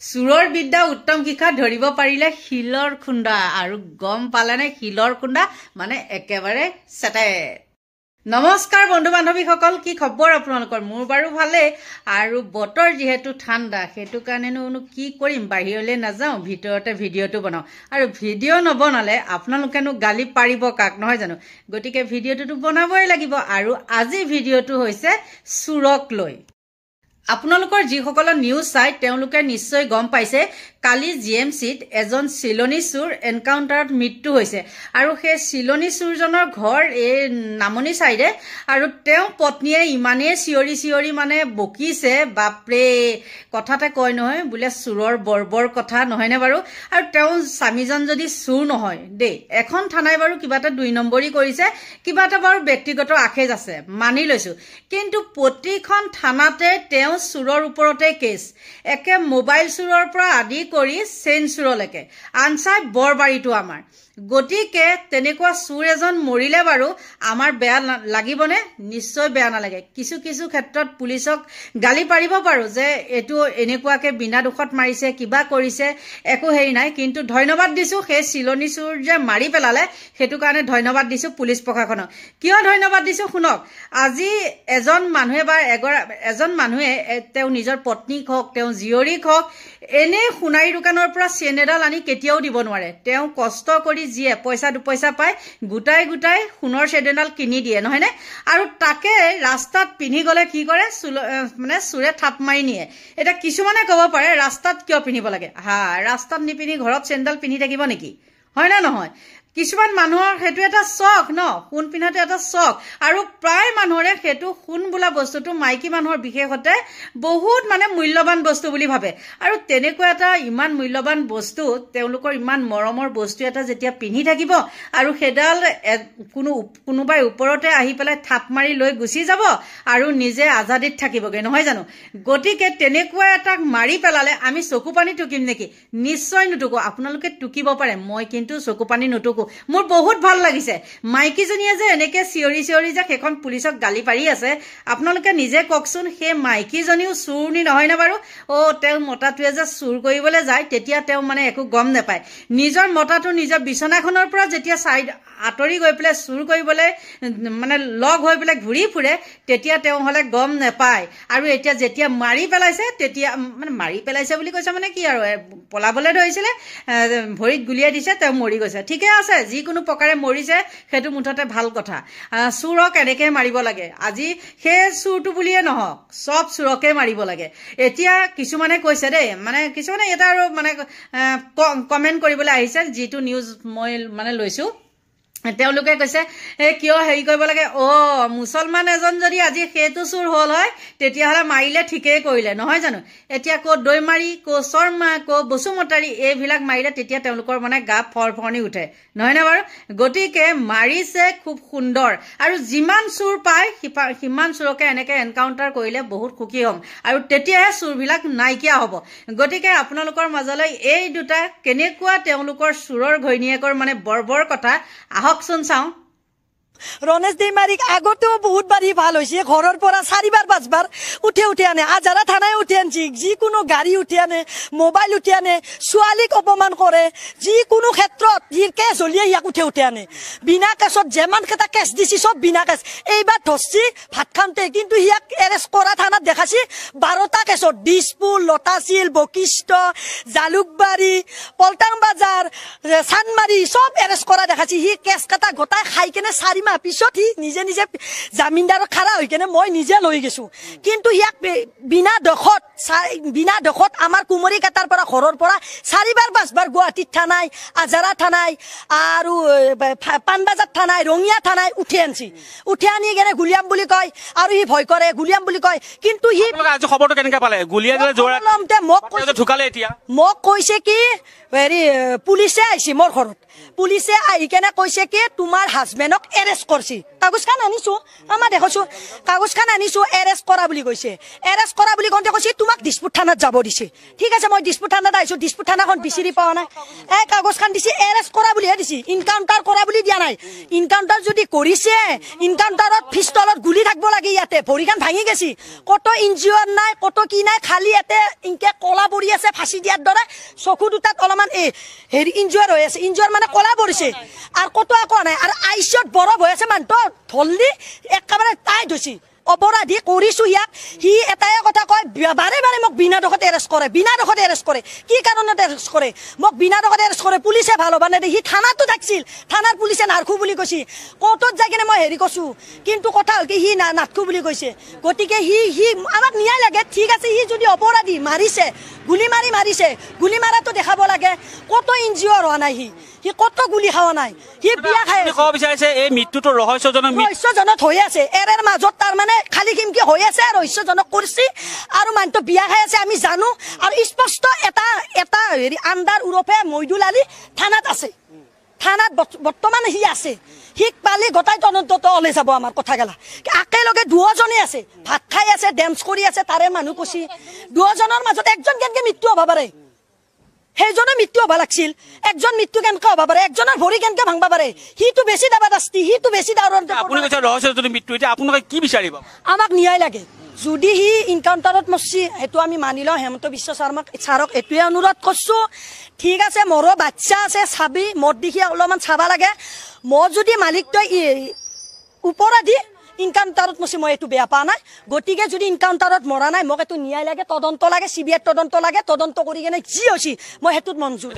চুৰৰ বিদ্যা উত্তম শিক্ষা ধৰিব পাৰিলে শিলৰ খুন্দা আৰু গম পালেনে শিলৰ খুন্দা মানে একেবাৰে চেটে। নমস্কাৰ বন্ধু বান্ধৱীসকল, কি খবৰ আপোনালোকৰ? মোৰ বাৰু ভালেই আৰু বতৰ যিহেতু ঠাণ্ডা সেইটো কাৰণেনো কি কৰিম, বাহিৰলৈ নাযাওঁ, ভিতৰতে ভিডিঅ'টো বনাওঁ। আৰু ভিডিঅ' নবনালে আপোনালোকেনো গালি পাৰিব কাক, নহয় জানো? গতিকে ভিডিঅ'টোতো বনাবই লাগিব। আৰু আজি ভিডিঅ'টো হৈছে চুৰক লৈ। আপোনালোকৰ যিসকলে নিউজ চাই তেওঁলোকে নিশ্চয় গম পাইছে কালি জিএমচিত এজন চিলনী চুৰ এনকাউণ্টাৰত মৃত্যু হৈছে। আৰু সেই চিলনী চুৰজনৰ ঘৰ এই নামনি চাইডে। আৰু তেওঁ পত্নীয়ে ইমানেই চিঞৰি মানে বকিছে, বাপৰে, কথাতে কয় নহয় বোলে চুৰৰ বৰ্বৰ কথা, নহয়নে বাৰু? আৰু তেওঁ স্বামীজন যদি চুৰ নহয় দেই, এখন থানাই বাৰু কিবা এটা 2 নম্বৰী কৰিছে, কিবা এটা বাৰু ব্যক্তিগত আখেজ আছে, মানি লৈছো। কিন্তু প্ৰতিখন থানাতে তেওঁ চুৰৰ ওপৰতে কেছ, একে মোবাইল চুৰৰ পৰা আদি কৰি চেইন চুৰলৈকে, আনচাই বৰবাৰীটো আমাৰ। গতিকে তেনেকুৱা চুৰ এজন মৰিলে বাৰু আমাৰ বেয়া লাগিবনে? নিশ্চয় বেয়া নালাগে। কিছু ক্ষেত্ৰত পুলিচক গালি পাৰিব পাৰোঁ যে এইটো এনেকুৱাকে বিনা দোষত মাৰিছে, কিবা কৰিছে, একো হেৰি নাই। কিন্তু ধন্যবাদ দিছোঁ সেই চিলনী চুৰ যে মাৰি পেলালে, সেইটো কাৰণে ধন্যবাদ দিছোঁ পুলিচ প্ৰশাসনক। কিয় ধন্যবাদ দিছোঁ শুনক। আজি এজন মানুহে তেওঁ নিজৰ পত্নীক হওক, তেওঁ জীয়ৰীক হওক, এনেই সোণাৰী দোকানৰ পৰা চেইন এডাল আনি কেতিয়াও দিব নোৱাৰে। তেওঁ কষ্ট কৰি যিয়ে পইচা দুপইচা পায় গোটাই সোণৰ চেইন এডাল কিনি দিয়ে, নহয়নে? আৰু তাকে ৰাস্তাত পিন্ধি গ'লে কি কৰে, মানে চুৰে থাপ মাৰি নিয়ে। এতিয়া কিছুমানে ক'ব পাৰে ৰাস্তাত কিয় পিন্ধিব লাগে? ৰাস্তাত নিপিন্ধি ঘৰত চেইনডাল পিন্ধি থাকিব নেকি? হয় নে নহয়? কিছুমান মানুহৰ সেইটো এটা চখ ন, সোণ পিন্ধাটো এটা চখ। আৰু প্ৰায় মানুহৰে সেইটো সোণ বোলা বস্তুটো মাইকী মানুহৰ বিশেষতে বহুত মানে মূল্যৱান বস্তু বুলি ভাবে। আৰু তেনেকুৱা এটা ইমান মূল্যৱান বস্তু, তেওঁলোকৰ ইমান মৰমৰ বস্তু এটা যেতিয়া পিন্ধি থাকিব আৰু সেইডাল কোনোবাই ওপৰতে আহি পেলাই থাপ মাৰি লৈ গুচি যাব আৰু নিজে আজাদিত থাকিবগৈ, নহয় জানো? গতিকে তেনেকুৱা এটাক মাৰি পেলালে আমি চকু পানী টুকিম নেকি? নিশ্চয় নুটুকো। আপোনালোকে টুকিব পাৰে, মই কিন্তু চকু পানী নুটুকো। মোৰ বহুত ভাল লাগিছে মাইকীজনীয়ে যে এনেকে চিঞৰি যে সেইখন পুলিচক গালি পাৰি আছে। আপোনালোকে নিজে কওকচোন, সেই মাইকীজনীও চুৰনি নহয় নে বাৰু? তেওঁ মতাটোৱে যে চুৰ কৰিবলৈ যায় তেতিয়া তেওঁ মানে একো গম নাপায়। নিজৰ মতাটো নিজৰ বিচনাখনৰ পৰা যেতিয়া আঁতৰি গৈ পেলাই চুৰ কৰিবলৈ মানে লগ হৈ পেলাই ঘূৰি ফুৰে তেতিয়া তেওঁ হ'লে গম নাপায়। আৰু এতিয়া যেতিয়া মাৰি পেলাইছে, তেতিয়া মানে মাৰি পেলাইছে বুলি কৈছে মানে কি আৰু, পলাবলৈ ধৰিছিলে, ভৰিত গুলিয়াই দিছে, তেওঁ মৰি গৈছে। ঠিকে আছে, যিকোনো প্ৰকাৰে মৰিছে সেইটো মুঠতে ভাল কথা। চুৰক এনেকৈ মাৰিব লাগে। আজি সেই চুৰটো বুলিয়ে নহওক, চব চুৰকে মাৰিব লাগে। এতিয়া কিছুমানে কৈছে দেই, মানে কিছুমানে এটা আৰু মানে কমেণ্ট কৰিবলৈ আহিছে, যিটো নিউজ মই মানে লৈছোঁ। তেওঁলোকে কৈছে কিয় হেৰি কৰিব লাগে, মুছলমান এজন যদি আজি সেইটো চুৰ হ'ল হয় তেতিয়াহ'লে মাৰিলে ঠিকেই কৰিলে, নহয় জানো? এতিয়া ক'ত দৈমাৰী, ক'ত শৰ্মা, ক'ত বসুমতাৰী, এইবিলাক মাৰিলে তেতিয়া তেওঁলোকৰ মানে গা ফৰফৰণি উঠে, নহয়নে বাৰু? গতিকে মাৰিছে খুব সুন্দৰ। আৰু যিমান চুৰ পায় সিমান চুৰকে এনেকৈ এনকাউণ্টাৰ কৰিলে বহুত সুখী হ'ম, আৰু তেতিয়াহে চুৰবিলাক নাইকিয়া হ'ব। গতিকে আপোনালোকৰ মাজলৈ এই দুটা কেনেকুৱা তেওঁলোকৰ চুৰৰ ঘৈণীয়েকৰ মানে বৰ্বৰ কথা আহকচোন চাওঁ। ৰনেশ দৈমাৰীক আগতেও বহুত বাৰী ভাল হৈছে, ঘৰৰ পৰা 4বাৰ 5বাৰ উঠে আনে, আজাৰা থানাই উঠি আনছি, যিকোনো গাড়ী উঠি আনে, মোবাইল উঠি আনে, ছোৱালীক অপমান কৰে, যিকোনো ক্ষেত্ৰত কেছ হলিয়ে ইয়াক উঠে আনে। বিনা কেছত যেমান কেইটা কেছ দিছি চব বিনা কেছ। এইবাৰ ধৰছি ভাত খাওঁতে, কিন্তু ইয়াক এৰেষ্ট কৰা থানাত দেখাছি 12টা কেছত, দিছপুৰ, লতাশিল, বশিষ্ঠ, জালুকবাৰী, পল্টাং বাজাৰ, চানমাৰী চব এৰেষ্ট কৰা দেখাছি। সি কেছ কেইটা গোটাই খাই কেনে 4 মাহ পিছত সি নিজে জামিনদাৰত খাৰা হৈ কেনে মই নিজে লৈ গৈছো। কিন্তু ইয়াক বিনা দোষত আমাৰ কুমৰী কাটাৰ পৰা ঘৰৰ পৰা 4বাৰ 5বাৰ গুৱাহাটীত থানাই, আজাৰা থানাই আৰু পাণবাজাৰ থানাই, ৰঙিয়া থানাই উঠি আনি কেনে গুলিয়াম বুলি কয়, আৰু সি ভয় কৰে, গুলিয়াম বুলি কয়। কিন্তু সি খবৰটো কেনেকে পালে? মোক কৈছে কি হেৰি পুলিচে আহিছে মোৰ ঘৰত, পুলিচে আহি কেনে কৈছে কি তোমাৰ হাজবেণ্ডক এৰেষ্ট কৰিছে। কাগজ খান আনিছো, আমাৰ দেখাইছো কাগজ খান আনিছো, এৰেষ্ট কৰা বুলি কৈছে। এৰেষ্ট কৰা বুলি কওঁতে কৈছে তোমাক দিছপুৰ থানাত যাব দিছে। ঠিক আছে, মই দিছপুৰ থানাত আহিছো, দিছপুৰ থানাখন বিচাৰি পোৱা নাই। কাগজ খান দিছে, এৰেষ্ট কৰা বুলিহে দিছে, ইনকাউণ্টাৰ কৰা বুলি দিয়া নাই। ইনকাউণ্টাৰ যদি কৰিছে, ইনকাউণ্টাৰত পিষ্টলত গুলি থাকিব লাগে, ইয়াতে ভৰিখন ভাঙি গেছি, কত ইঞ্জিয়ৰ নাই, কত কি নাই, খালি ইয়াতে ইনকে কলা পৰি আছে, ফাঁচি দিয়াৰ দৰে চকু দুটাত অলপমান হেৰি ইনজুৱাৰ হৈ আছে ইনজুৱাৰ মানে কলা পৰিছে আৰু কতো একো নাই আৰু আইচত বৰফ হৈ আছে মানুহটো ধৰলি একেবাৰে টাইট হৈছে অপৰাধী কৰিছো ইয়াক সি এটাই কথা কয় বাৰে বাৰে মোক বিনা দোষতে এৰেষ্ট কৰে কি কাৰণত এৰেষ্ট কৰে মোক বিনা দোষতে এৰেষ্ট কৰে পুলিচে ভাল হ'ব নেদে সি থানাতো থাকিছিল থানাৰ পুলিচে নাৰখো বুলি কৈছে কোৰ্টত যাই কিনে মই হেৰি কৈছো কিন্তু কথা হ'ল কি সি নাথকো বুলি কৈছে গতিকে সি আমাক ন্যায় লাগে ঠিক আছে সি যদি অপৰাধী মাৰিছে গুলি মাৰিছে গুলি মাৰাটো দেখাব লাগে কতো ইনজিঅৰ হোৱা নাই সি কত গুলি খাওয়া নাই সি বিয়া খাই কব বিচাৰিছে এই মৃত্যুটো ৰহস্যজনক হৈ আছে এৰেৰ মাজত তাৰ মানে খালি খিমকি হৈ আছে ৰহস্যজনক কৰিছে আৰু মানুহটো বিয়া খাই আছে আমি জানো আৰু স্পষ্ট এটা হেৰি আন্দাৰ উৰফে মইদুল আলী থানাত আছে থানাত বৰ্তমান সি আছে সিক পালি গোটাই তদন্তটো ওলাই যাব আমাৰ কথা গেলা একেলগে দুজনে আছে ভাত খাই আছে ডেন্স কৰি আছে তাৰে মানুহ কৈছি দুজনৰ মাজত একজন কেনেকে মৃত্যু হ'ব পাৰে সেইজনে মৃত্যু হ'ব লাগিছিল একজন মৃত্যু কেনেকে হ'ব পাৰে একজনৰ ভৰি কেনেকে ভাঙবা পাৰে সিটো বেছি দাবাদাস্তি সিটো বেছি আপুনি কৈছে ৰহস্যজনক মৃত্যু এতিয়া আপোনালোকে কি বিচাৰিব আমাক ন্যায় লাগে যদি সি ইনকাউণ্টাৰত মৰছি সেইটো আমি মানি লওঁ হেমন্ত বিশ্ব শৰ্মাক ছাৰক এইটোৱে অনুৰোধ কৰিছো ঠিক আছে মোৰো বাচ্চা আছে চাবি মোৰ দেখি অলপমান চাবা লাগে মই যদি মালিকটো উপৰাধী ইনকাউণ্টাৰত মৰছি মই এইটো বেয়া পোৱা নাই গতিকে যদি ইনকাউণ্টাৰত মৰা নাই মোক এইটো ন্যায় লাগে তদন্ত লাগে CBI তদন্ত লাগে তদন্ত কৰি কেনে যি হৈছে মই সেইটোত মঞ্জুৰ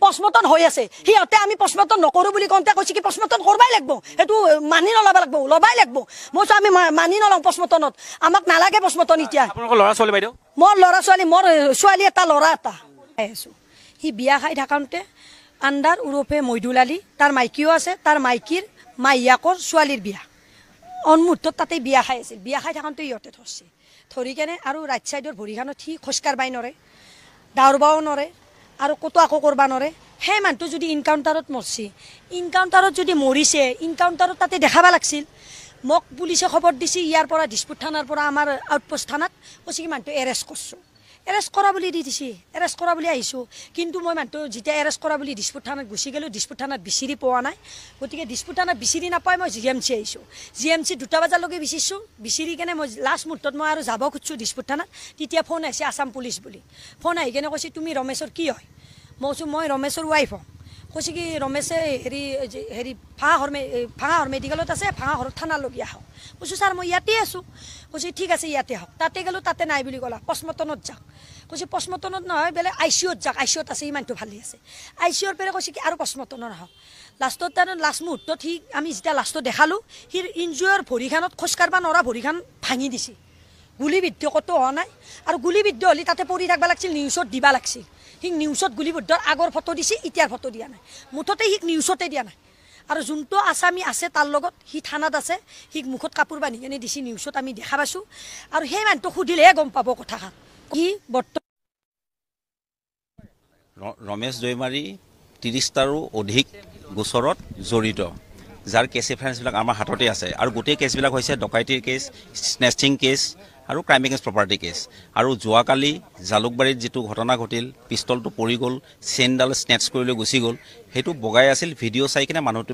পষ্টমৰ্টম হৈ আছে সিহঁতে আমি পষ্টমৰ্টম নকৰোঁ বুলি কওঁতে কৈছে কি পষ্টমৰ্টম কৰবাই লাগিব সেইটো মানি নল'ব লাগিব ল'বাই লাগিব মই আমি মানি নলওঁ পষ্টমৰ্টমত আমাক নালাগে পষ্টমৰ্টম এতিয়া মোৰ ল'ৰা ছোৱালী মোৰ ছোৱালী এটা ল'ৰা এটা আছোঁ সি বিয়া খাই থাকোঁতে আণ্ডাৰ উৰফে মইদুল আলী তাৰ মাইকীও আছে তাৰ মাইকীৰ মাইয়াকৰ ছোৱালীৰ বিয়া অনমুহূৰ্তত তাতে বিয়া খাই আছিল বিয়া খাই থাকোঁতে ইহঁতে ধৰি কেনে আৰু ৰাইট চাইডৰ ভৰিখনত সি খোজকাঢ়বাই নৰে দাউৰবাও নৰে আৰু ক'তো আকৌ কৰবা নৰে সেই মানুহটো যদি ইনকাউণ্টাৰত মৰছি ইনকাউণ্টাৰত যদি মৰিছে ইনকাউণ্টাৰত তাতে দেখাব লাগিছিল মোক পুলিচে খবৰ দিছে ইয়াৰ পৰা দিছপুৰ থানাৰ পৰা আমাৰ আউটপোষ্ট থানাত কৈছে কি মানুহটো এৰেষ্ট কৰিছোঁ এৰেষ্ট কৰা বুলি দি দিছে এৰেষ্ট কৰা বুলি আহিছোঁ কিন্তু মই মানুহটো যেতিয়া এৰেষ্ট কৰা বুলি দিছপুৰ থানাত গুচি গ'লোঁ দিছপুৰ থানাত বিচাৰি পোৱা নাই গতিকে দিছপুৰ থানাত বিচাৰি নাপাই মই GMC আহিছোঁ GMC 2টা বজালৈকে বিচাৰিছোঁ বিচাৰি কেনে মই লাষ্ট মুহূৰ্তত মই আৰু যাব খুজিছোঁ দিছপুৰ থানাত তেতিয়া ফোন আহিছে আছাম পুলিচ বুলি ফোন আহি কেনে কৈছে তুমি ৰমেশৰ কি হয় মই কৈছোঁ মই ৰমেশৰ ৱাইফ হওঁ কৈছে কি ৰমেশে হেৰি ভাঙাহৰ মেডিকেলত আছে ভাঙাহৰ থানালৈকে আহক কৈছোঁ ছাৰ মই ইয়াতে আছোঁ কৈছে ঠিক আছে ইয়াতে আহক তাতে গ'লোঁ তাতে নাই বুলি ক'লা পষ্টমৰ্টমত যাওক কৈছে পষ্টমৰ্টমত নহয় বেলেগ ICUত যাওক ICUত আছে ইমানটো ভালেই আছে ICUৰ পৰা কৈছে কি আৰু পষ্টমৰ্টমত আহক লাষ্টত তাৰ লাষ্ট মুহূৰ্তত আমি যেতিয়া লাষ্টত দেখালোঁ সি ইনজুৰ ভৰিখনত খোজকাঢ়বা নৰা ভৰিখন ভাঙি দিছে গুলিবিদ্ধ ক'তো হোৱা নাই আৰু গুলিবিদ্ধ হ'লে তাতে পৰি থাকিব লাগিছিল নিউজত দিবা লাগিছিল সি নিউজত গুলিবিদ্ধৰ আগৰ ফটো দিছে এতিয়াৰ ফটো দিয়া নাই মুঠতে সি নিউজতে দিয়া নাই আৰু যোনটো আছামী আছে তাৰ লগত সি থানাত আছে সি মুখত কাপোৰ বান্ধি কেনে দিছে নিউজত আমি দেখা পাইছোঁ আৰু সেই মানুহটো সুধিলেহে গম পাব কথাষাৰ সি ৰমেশ দৈমাৰী 30টাৰো অধিক গোচৰত জড়িত যাৰ কেছ ৰেফাৰেঞ্চবিলাক আমাৰ হাততে আছে আৰু গোটেই কেছবিলাক হৈছে ডকাইতিৰ কেছ স্নেচিং কেছ আৰু ক্ৰাইম এগেইনষ্ট প্ৰপাৰ্টি কেছ আৰু যোৱাকালি জালুকবাৰীত যিটো ঘটনা ঘটিল পিষ্টলটো পৰি গ'ল চেইনডাল স্নেচ কৰি লৈ গুচি গ'ল সেইটো বগাই আছিল ভিডিঅ' চাই কিনে মানুহটো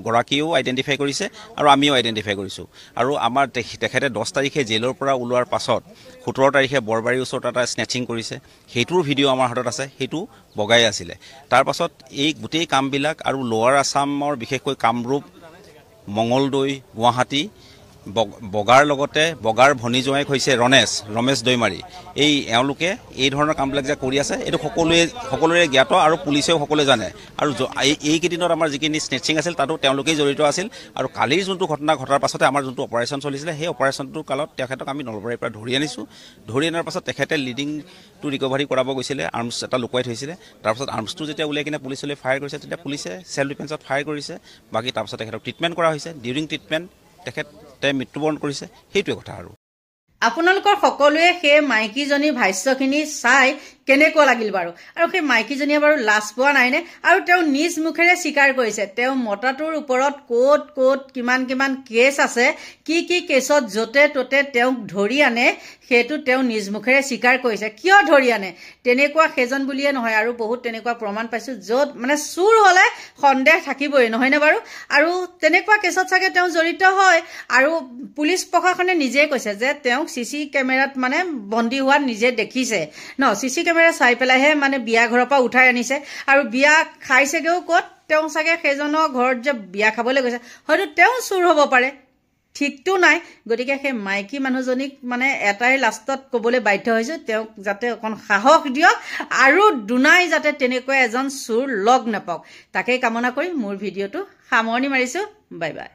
গৰাকীয়েও আইডেণ্টিফাই কৰিছে আৰু আমিও আইডেণ্টিফাই কৰিছোঁ আৰু আমাৰ তেখেতে 10 তাৰিখে জেলৰ পৰা ওলোৱাৰ পাছত 17 তাৰিখে বৰবাৰীৰ ওচৰত এটা স্নেচিং কৰিছে সেইটোৰ ভিডিঅ' আমাৰ হাতত আছে সেইটো বগাই আছিলে তাৰ পাছত এই গোটেই কামবিলাক আৰু লোৱাৰ আছামৰ বিশেষকৈ কামৰূপ মঙলদৈ গুৱাহাটী বগাৰ লগতে বগাৰ ভনী জোঁৱাইক হৈছে ৰমেশ দৈমাৰী এওঁলোকে এই ধৰণৰ কামবিলাক যে কৰি আছে এইটো সকলোৰে জ্ঞাত আৰু পুলিচেও সকলোৱে জানে আৰু এইকেইদিনত আমাৰ যিখিনি স্নেচিং আছিল তাতো তেওঁলোকেই জড়িত আছিল আৰু কালিৰ যোনটো ঘটনা ঘটাৰ পাছতে আমাৰ যোনটো অপাৰেশ্যন চলিছিলে সেই অপাৰেশ্যনটোৰ কালত তেখেতক আমি নলবাৰীৰ পৰা ধৰি আনিছোঁ ধৰি অনাৰ পাছত তেখেতে লিডিংটো ৰিকভাৰী কৰাব গৈছিলে আৰ্মছ এটা লুকুৱাই থৈছিলে তাৰপাছত আৰ্মছটো যেতিয়া উলিয়াই কিনে পুলিচলৈ ফায়াৰ কৰিছে তেতিয়া পুলিচে চেল্ফ ডিফেন্সত ফায়াৰ কৰিছে বাকী তাৰপাছত তেখেতক ট্ৰিটমেণ্ট কৰা হৈছে ডিউৰিং ট্ৰিটমেণ্ট তেখেতে মৃত্যুবৰণ কৰিছে সেইটোৱে কথা আৰু আপোনালোকৰ সকলোৱে সেই মাইকীজনী ভাষ্যখিনি চাই কেনেকুৱা লাগিল বাৰু আৰু সেই মাইকীজনীয়ে বাৰু লাজ পোৱা নাইনে আৰু তেওঁ নিজ মুখেৰে স্বীকাৰ কৰিছে তেওঁ মতাটোৰ ওপৰত ক'ত কিমান কেছ আছে কি কেছত য'তে ত'তে তেওঁক ধৰি আনে সেইটো তেওঁ নিজ মুখেৰে স্বীকাৰ কৰিছে কিয় ধৰি আনে তেনেকুৱা সেইজন বুলিয়ে নহয় আৰু বহুত তেনেকুৱা প্ৰমাণ পাইছোঁ য'ত মানে চুৰ হ'লে সন্দেহ থাকিবই নহয়নে বাৰু আৰু তেনেকুৱা কেছত চাগে তেওঁ জড়িত হয় আৰু পুলিচ প্ৰশাসনে নিজে কৈছে যে তেওঁক CC কেমেৰাত মানে বন্দী হোৱা নিজে দেখিছে ন CC কেমেৰা চাই পেলাইহে মানে বিয়া ঘৰৰ পৰা উঠাই আনিছে আৰু বিয়া খাইছেগেও ক'ত তেওঁ চাগে সেইজনৰ ঘৰত যে বিয়া খাবলৈ গৈছে হয়তো তেওঁ চুৰ হ'ব পাৰে ঠিকটো নাই গতিকে সেই মাইকী মানুহজনীক মানে এটাই লাষ্টত ক'বলৈ বাধ্য হৈছোঁ তেওঁক যাতে অকণ সাহস দিয়ক আৰু দুনাই যাতে তেনেকৈ এজন চুৰ লগ নাপাওক তাকেই কামনা কৰি মোৰ ভিডিঅ'টো সামৰণি মাৰিছোঁ বাই বাই